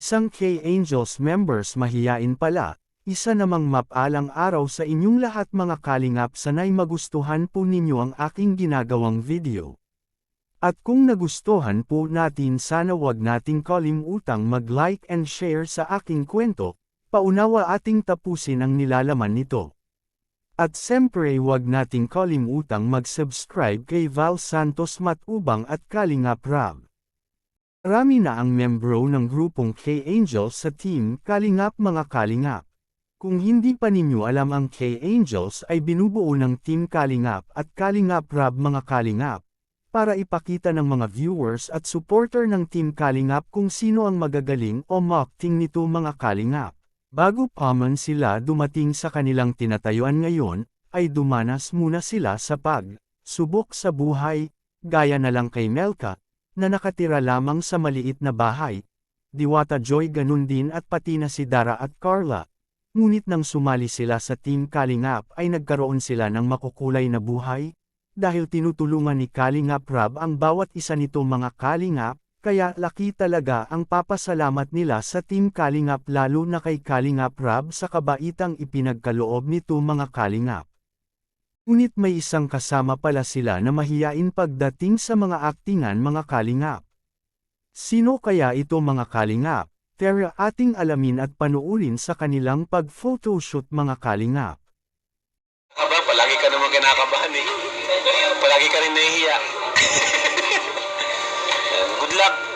Isang K-Angels members mahiyain pala, isa namang mapalang araw sa inyong lahat mga kalingap, sanay magustuhan po ninyo ang aking ginagawang video. At kung nagustuhan po natin, sana wag nating kalimutang mag-like and share sa aking kwento, paunawa ating tapusin ang nilalaman nito. At siyempre wag nating kalimutang mag-subscribe kay Val Santos Matubang at Kalingap Rab. Marami na ang membro ng grupong K-Angels sa Team Kalingap mga kalingap. Kung hindi pa ninyo alam, ang K-Angels ay binubuo ng Team Kalingap at Kalingap Rab mga kalingap, para ipakita ng mga viewers at supporter ng Team Kalingap kung sino ang magagaling o mock-ting nito mga kalingap. Bago pa man sila dumating sa kanilang tinatayuan ngayon, ay dumanas muna sila sa pag-subok sa buhay, gaya na lang kay Melka, na nakatira lamang sa maliit na bahay. Diwata Joy ganun din at pati na si Dara at Carla. Ngunit nang sumali sila sa Team Kalingap ay nagkaroon sila ng makukulay na buhay, dahil tinutulungan ni Kalingap Rab ang bawat isa nito mga kalingap, kaya laki talaga ang papasalamat nila sa Team Kalingap, lalo na kay Kalingap Rab sa kabaitang ipinagkaloob nito mga kalingap. Ngunit may isang kasama pala sila na mahiyain pagdating sa mga aktingan mga kalingap. Sino kaya ito mga kalingap? Tara ating alamin at panuurin sa kanilang pag-photoshoot mga kalingap. Aba, palagi ka naman kinakabahan eh. Palagi ka rin nahihiya.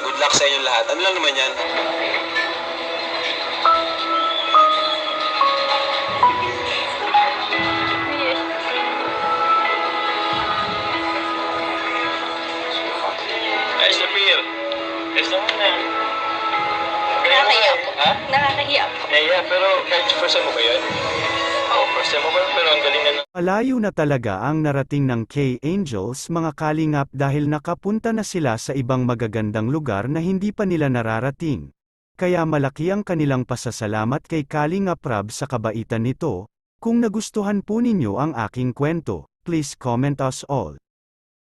Good luck sa inyong lahat. Ano lang naman yan? Ay, Shapir. Gusto mo na. Nakakahiya po. Ha? Nakakahiya po. Nahiya, pero kahit first time mo ba yun? Oo, first time mo ba? Pero ang galing na. Malayo na talaga ang narating ng K-Angels mga kalingap dahil nakapunta na sila sa ibang magagandang lugar na hindi pa nila nararating. Kaya malaki ang kanilang pasasalamat kay Kalingap Rab sa kabaitan nito. Kung nagustuhan po ninyo ang aking kwento, please comment us all.